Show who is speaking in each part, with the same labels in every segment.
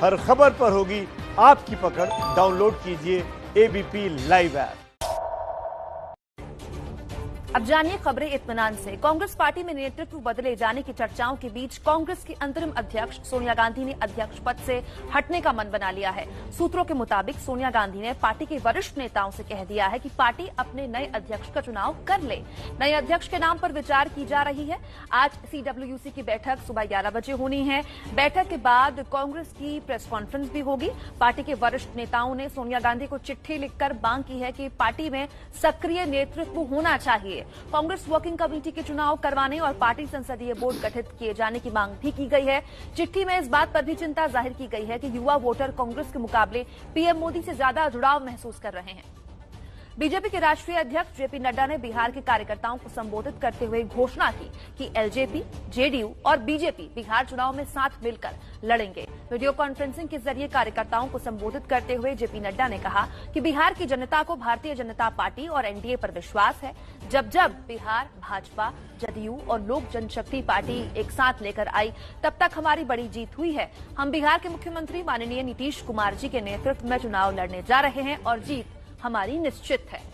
Speaker 1: हर खबर पर होगी आपकी पकड़। डाउनलोड कीजिए एबीपी लाइव ऐप।
Speaker 2: अब जानिए खबरें इत्मीनान से। कांग्रेस पार्टी में नेतृत्व बदले जाने की चर्चाओं के बीच कांग्रेस की अंतरिम अध्यक्ष सोनिया गांधी ने अध्यक्ष पद से हटने का मन बना लिया है। सूत्रों के मुताबिक सोनिया गांधी ने पार्टी के वरिष्ठ नेताओं से कह दिया है कि पार्टी अपने नए अध्यक्ष का चुनाव कर ले। नए अध्यक्ष के नाम पर विचार की जा रही है। आज सीडब्ल्यूसी की बैठक सुबह 11 बजे होनी है। बैठक के बाद कांग्रेस की प्रेस कॉन्फ्रेंस भी होगी। पार्टी के वरिष्ठ नेताओं ने सोनिया गांधी को चिट्ठी लिखकर मांग की है कि पार्टी में सक्रिय नेतृत्व होना चाहिए। कांग्रेस वर्किंग कमेटी के चुनाव करवाने और पार्टी संसदीय बोर्ड गठित किए जाने की मांग भी की गई है। चिट्ठी में इस बात पर भी चिंता जाहिर की गई है कि युवा वोटर कांग्रेस के मुकाबले पीएम मोदी से ज्यादा जुड़ाव महसूस कर रहे हैं। बीजेपी के राष्ट्रीय अध्यक्ष जेपी नड्डा ने बिहार के कार्यकर्ताओं को संबोधित करते हुए घोषणा की कि एलजेपी, जेडीयू और बीजेपी बिहार चुनाव में साथ मिलकर लड़ेंगे। वीडियो कॉन्फ्रेंसिंग के जरिए कार्यकर्ताओं को संबोधित करते हुए जेपी नड्डा ने कहा कि बिहार की जनता को भारतीय जनता पार्टी और एनडीए पर विश्वास है। जब जब बिहार भाजपा, जदयू और लोक जनशक्ति पार्टी एक साथ लेकर आई, तब तक हमारी बड़ी जीत हुई है। हम बिहार के मुख्यमंत्री माननीय नीतीश कुमार जी के नेतृत्व में चुनाव लड़ने जा रहे हैं और जीत हमारी निश्चित है।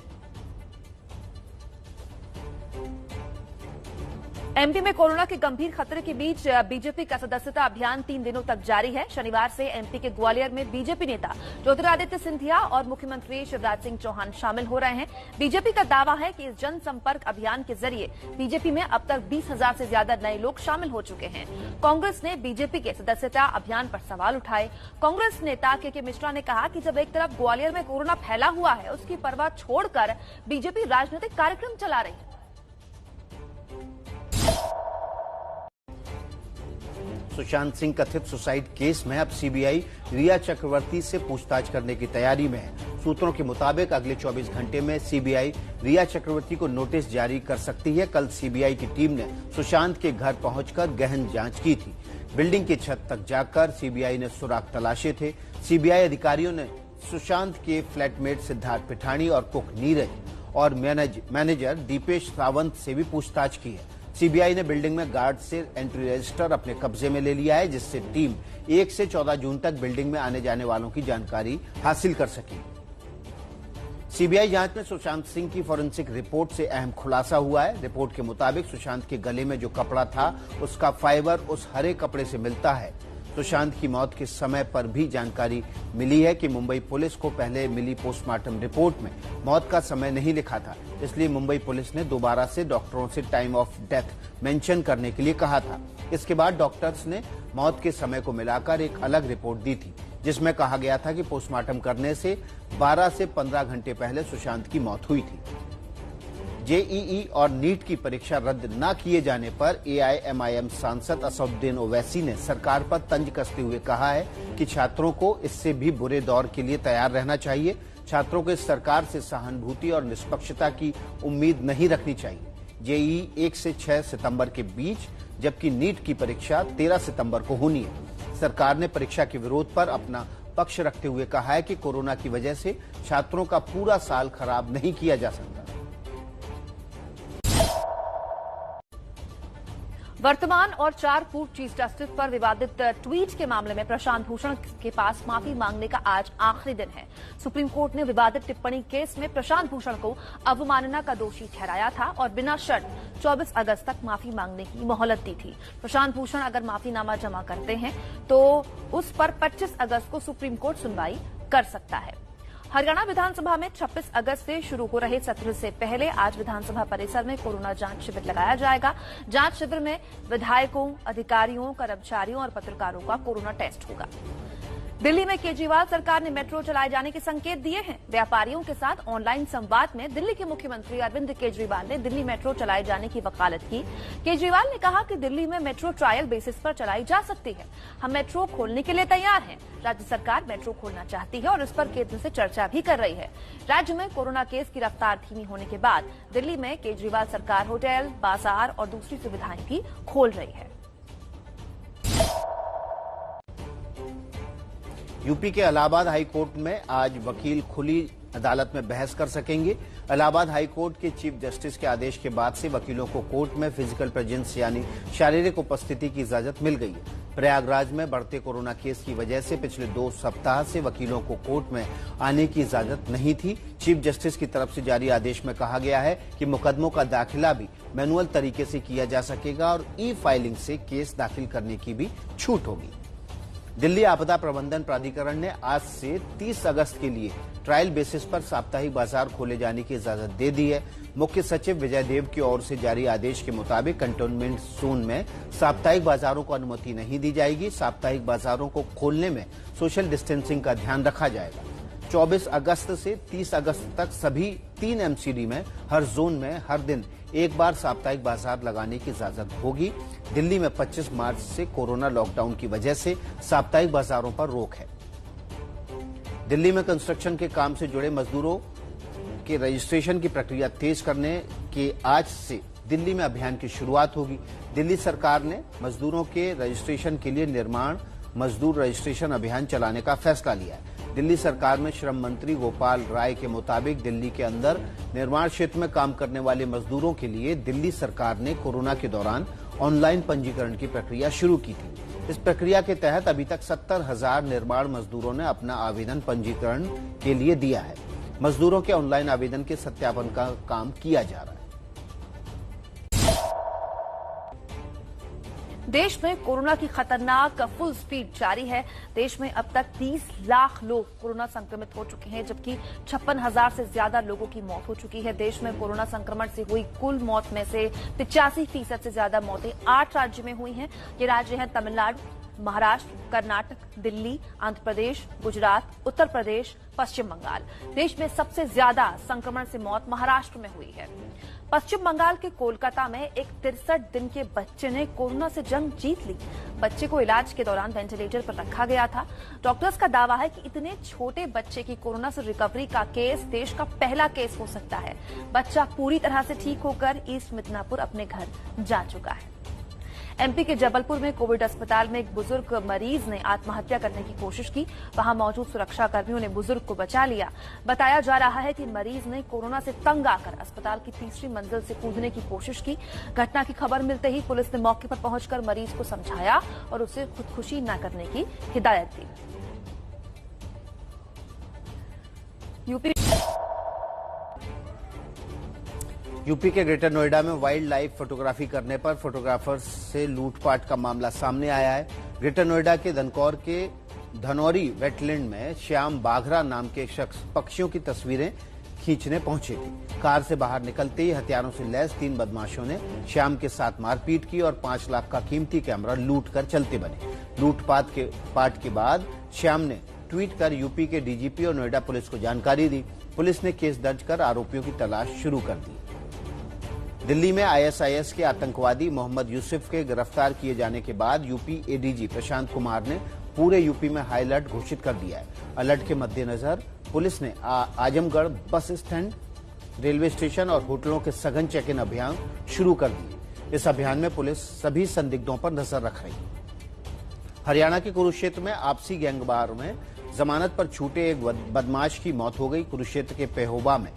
Speaker 2: एमपी में कोरोना के गंभीर खतरे के बीच बीजेपी का सदस्यता अभियान 3 दिनों तक जारी है। शनिवार से एमपी के ग्वालियर में बीजेपी नेता ज्योतिरादित्य सिंधिया और मुख्यमंत्री शिवराज सिंह चौहान शामिल हो रहे हैं। बीजेपी का दावा है कि इस जनसंपर्क अभियान के जरिए बीजेपी में अब तक 20,000 से ज्यादा नए लोग शामिल हो चुके हैं। कांग्रेस ने बीजेपी के सदस्यता अभियान पर सवाल उठाए। कांग्रेस नेता के मिश्रा ने कहा कि जब एक तरफ ग्वालियर में कोरोना फैला हुआ है, उसकी परवाह छोड़कर बीजेपी राजनीतिक कार्यक्रम चला रही है।
Speaker 3: सुशांत सिंह कथित सुसाइड केस में अब सीबीआई रिया चक्रवर्ती से पूछताछ करने की तैयारी में है। सूत्रों के मुताबिक अगले 24 घंटे में सीबीआई रिया चक्रवर्ती को नोटिस जारी कर सकती है। कल सीबीआई की टीम ने सुशांत के घर पहुंचकर गहन जांच की थी। बिल्डिंग की छत तक जाकर सीबीआई ने सुराग तलाशे थे। सीबीआई अधिकारियों ने सुशांत के फ्लैटमेट सिद्धार्थ पिठानी और कुक नीरज और मैनेजर दीपेश सावंत से भी पूछताछ की है। सीबीआई ने बिल्डिंग में गार्ड से एंट्री रजिस्टर अपने कब्जे में ले लिया है, जिससे टीम 1 से 14 जून तक बिल्डिंग में आने जाने वालों की जानकारी हासिल कर सकी। सीबीआई जांच में सुशांत सिंह की फॉरेंसिक रिपोर्ट से अहम खुलासा हुआ है। रिपोर्ट के मुताबिक सुशांत के गले में जो कपड़ा था, उसका फाइबर उस हरे कपड़े से मिलता है। सुशांत की मौत के समय पर भी जानकारी मिली है कि मुंबई पुलिस को पहले मिली पोस्टमार्टम रिपोर्ट में मौत का समय नहीं लिखा था, इसलिए मुंबई पुलिस ने दोबारा से डॉक्टरों से टाइम ऑफ डेथ मेंशन करने के लिए कहा था। इसके बाद डॉक्टर्स ने मौत के समय को मिलाकर एक अलग रिपोर्ट दी थी, जिसमें कहा गया था कि पोस्टमार्टम करने से 12 से 15 घंटे पहले सुशांत की मौत हुई थी। जेईई और नीट की परीक्षा रद्द न किए जाने पर एआईएमआईएम सांसद असदुद्दीन ओवैसी ने सरकार पर तंज कसते हुए कहा है कि छात्रों को इससे भी बुरे दौर के लिए तैयार रहना चाहिए। छात्रों को इस सरकार से सहानुभूति और निष्पक्षता की उम्मीद नहीं रखनी चाहिए। जेईई 1 से 6 सितंबर के बीच, जबकि नीट की परीक्षा 13 सितंबर को होनी है। सरकार ने परीक्षा के विरोध पर अपना पक्ष रखते हुए कहा है कि कोरोना की वजह से छात्रों का पूरा साल खराब नहीं किया जा सकता।
Speaker 2: वर्तमान और 4 पूर्व चीफ जस्टिस पर विवादित ट्वीट के मामले में प्रशांत भूषण के पास माफी मांगने का आज आखिरी दिन है। सुप्रीम कोर्ट ने विवादित टिप्पणी केस में प्रशांत भूषण को अवमानना का दोषी ठहराया था और बिना शर्त 24 अगस्त तक माफी मांगने की मोहलत दी थी। प्रशांत भूषण अगर माफीनामा जमा करते हैं तो उस पर 25 अगस्त को सुप्रीम कोर्ट सुनवाई कर सकता है। हरियाणा विधानसभा में 26 अगस्त से शुरू हो रहे सत्र से पहले आज विधानसभा परिसर में कोरोना जांच शिविर लगाया जाएगा। जांच शिविर में विधायकों, अधिकारियों, कर्मचारियों और पत्रकारों का कोरोना टेस्ट होगा। दिल्ली में केजरीवाल सरकार ने मेट्रो चलाए जाने के संकेत दिए हैं। व्यापारियों के साथ ऑनलाइन संवाद में दिल्ली के मुख्यमंत्री अरविंद केजरीवाल ने दिल्ली मेट्रो चलाए जाने की वकालत की। केजरीवाल ने कहा कि दिल्ली में मेट्रो ट्रायल बेसिस पर चलाई जा सकती है। हम मेट्रो खोलने के लिए तैयार हैं। राज्य सरकार मेट्रो खोलना चाहती है और इस पर केंद्र से चर्चा भी कर रही है। राज्य में कोरोना केस की रफ्तार धीमी होने के बाद दिल्ली में केजरीवाल सरकार होटल, बाजार और दूसरी सुविधाएं भी खोल रही है।
Speaker 3: यूपी के इलाहाबाद हाईकोर्ट में आज वकील खुली अदालत में बहस कर सकेंगे। इलाहाबाद हाईकोर्ट के चीफ जस्टिस के आदेश के बाद से वकीलों को कोर्ट में फिजिकल प्रेजेंस यानी शारीरिक उपस्थिति की इजाजत मिल गई है। प्रयागराज में बढ़ते कोरोना केस की वजह से पिछले 2 सप्ताह से वकीलों को कोर्ट में आने की इजाजत नहीं थी। चीफ जस्टिस की तरफ से जारी आदेश में कहा गया है कि मुकदमों का दाखिला भी मैनुअल तरीके से किया जा सकेगा और ई फाइलिंग से केस दाखिल करने की भी छूट होगी। दिल्ली आपदा प्रबंधन प्राधिकरण ने आज से 30 अगस्त के लिए ट्रायल बेसिस पर साप्ताहिक बाजार खोले जाने की इजाजत दे दी है। मुख्य सचिव विजय देव की ओर से जारी आदेश के मुताबिक कंटेनमेंट जोन में साप्ताहिक बाजारों को अनुमति नहीं दी जाएगी। साप्ताहिक बाजारों को खोलने में सोशल डिस्टेंसिंग का ध्यान रखा जाएगा। 24 अगस्त से 30 अगस्त तक सभी 3 एमसीडी में हर जोन में हर दिन एक बार साप्ताहिक बाजार लगाने की इजाजत होगी। दिल्ली में 25 मार्च से कोरोना लॉकडाउन की वजह से साप्ताहिक बाजारों पर रोक है। दिल्ली में कंस्ट्रक्शन के काम से जुड़े मजदूरों के रजिस्ट्रेशन की प्रक्रिया तेज करने के आज से दिल्ली में अभियान की शुरुआत होगी। दिल्ली सरकार ने मजदूरों के रजिस्ट्रेशन के लिए निर्माण मजदूर रजिस्ट्रेशन अभियान चलाने का फैसला लिया है। दिल्ली सरकार में श्रम मंत्री गोपाल राय के मुताबिक दिल्ली के अंदर निर्माण क्षेत्र में काम करने वाले मजदूरों के लिए दिल्ली सरकार ने कोरोना के दौरान ऑनलाइन पंजीकरण की प्रक्रिया शुरू की थी। इस प्रक्रिया के तहत अभी तक 70,000 निर्माण मजदूरों ने अपना आवेदन पंजीकरण के लिए दिया है। मजदूरों के ऑनलाइन आवेदन के सत्यापन का काम किया जा रहा है।
Speaker 2: देश में कोरोना की खतरनाक फुल स्पीड जारी है। देश में अब तक 30 लाख लोग कोरोना संक्रमित हो चुके हैं, जबकि 56,000 से ज्यादा लोगों की मौत हो चुकी है। देश में कोरोना संक्रमण से हुई कुल मौत में से 85% से ज्यादा मौतें 8 राज्य में हुई हैं। ये राज्य हैं तमिलनाडु, महाराष्ट्र, कर्नाटक, दिल्ली, आंध्र प्रदेश, गुजरात, उत्तर प्रदेश, पश्चिम बंगाल। देश में सबसे ज्यादा संक्रमण से मौत महाराष्ट्र में हुई है। पश्चिम बंगाल के कोलकाता में एक 63 दिन के बच्चे ने कोरोना से जंग जीत ली। बच्चे को इलाज के दौरान वेंटिलेटर पर रखा गया था। डॉक्टर्स का दावा है कि इतने छोटे बच्चे की कोरोना से रिकवरी का केस देश का पहला केस हो सकता है। बच्चा पूरी तरह से ठीक होकर ईस्ट मिदनापुर अपने घर जा चुका है। एमपी के जबलपुर में कोविड अस्पताल में एक बुजुर्ग मरीज ने आत्महत्या करने की कोशिश की। वहां मौजूद सुरक्षा कर्मियों ने बुजुर्ग को बचा लिया। बताया जा रहा है कि मरीज ने कोरोना से तंग आकर अस्पताल की 3री मंजिल से कूदने की कोशिश की। घटना की खबर मिलते ही पुलिस ने मौके पर पहुंचकर मरीज को समझाया और उसे खुदकुशी न करने की हिदायत दी।
Speaker 3: यूपी के ग्रेटर नोएडा में वाइल्ड लाइफ फोटोग्राफी करने पर फोटोग्राफर्स से लूटपाट का मामला सामने आया है। ग्रेटर नोएडा के धनकौर के धनौरी वेटलैंड में श्याम बाघरा नाम के एक शख्स पक्षियों की तस्वीरें खींचने पहुंचे थे। कार से बाहर निकलते ही हथियारों से लैस 3 बदमाशों ने श्याम के साथ मारपीट की और 5 लाख का कीमती कैमरा लूट कर चलते बने। लूटपाट के बाद श्याम ने ट्वीट कर यूपी के डीजीपी और नोएडा पुलिस को जानकारी दी। पुलिस ने केस दर्ज कर आरोपियों की तलाश शुरू कर दी। दिल्ली में आईएसआईएस के आतंकवादी मोहम्मद यूसुफ के गिरफ्तार किए जाने के बाद यूपी एडीजी प्रशांत कुमार ने पूरे यूपी में हाई अलर्ट घोषित कर दिया है। अलर्ट के मद्देनजर पुलिस ने Azamgarh bus stand, railway station और होटलों के सघन चेक इन अभियान शुरू कर दिए। इस अभियान में पुलिस सभी संदिग्धों पर नजर रख रही है। हरियाणा के कुरुक्षेत्र में आपसी गैंगवार में जमानत पर छूटे एक बदमाश की मौत हो गई। कुरुक्षेत्र के पेहोबा में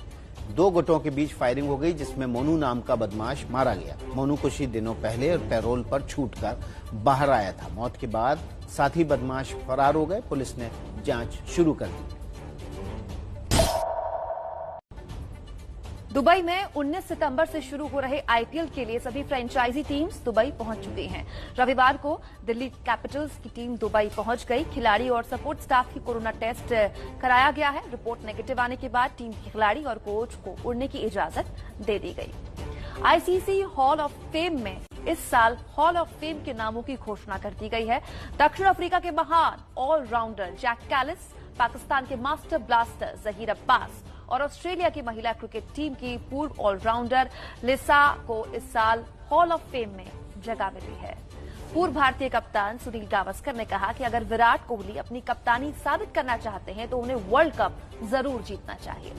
Speaker 3: 2 गुटों के बीच फायरिंग हो गई, जिसमें मोनू नाम का बदमाश मारा गया। मोनू कुछ ही दिनों पहले पैरोल पर छूटकर बाहर आया था। मौत के बाद साथी बदमाश फरार हो गए। पुलिस ने जांच शुरू कर दी।
Speaker 2: दुबई में 19 सितंबर से शुरू हो रहे आईपीएल के लिए सभी फ्रेंचाइजी टीम्स दुबई पहुंच चुकी हैं। रविवार को दिल्ली कैपिटल्स की टीम दुबई पहुंच गई। खिलाड़ी और सपोर्ट स्टाफ की कोरोना टेस्ट कराया गया है। रिपोर्ट नेगेटिव आने के बाद टीम के खिलाड़ी और कोच को उड़ने की इजाजत दे दी गई। आईसीसी हॉल ऑफ फेम में इस साल हॉल ऑफ फेम के नामों की घोषणा कर दी गई है। दक्षिण अफ्रीका के महान ऑलराउंडर जैक कैलिस, पाकिस्तान के मास्टर ब्लास्टर जहीर अब्बास और ऑस्ट्रेलिया की महिला क्रिकेट टीम की पूर्व ऑलराउंडर लिसा को इस साल हॉल ऑफ फेम में जगह मिली है। पूर्व भारतीय कप्तान सुनील गावस्कर ने कहा कि अगर विराट कोहली अपनी कप्तानी साबित करना चाहते हैं तो उन्हें वर्ल्ड कप जरूर जीतना चाहिए।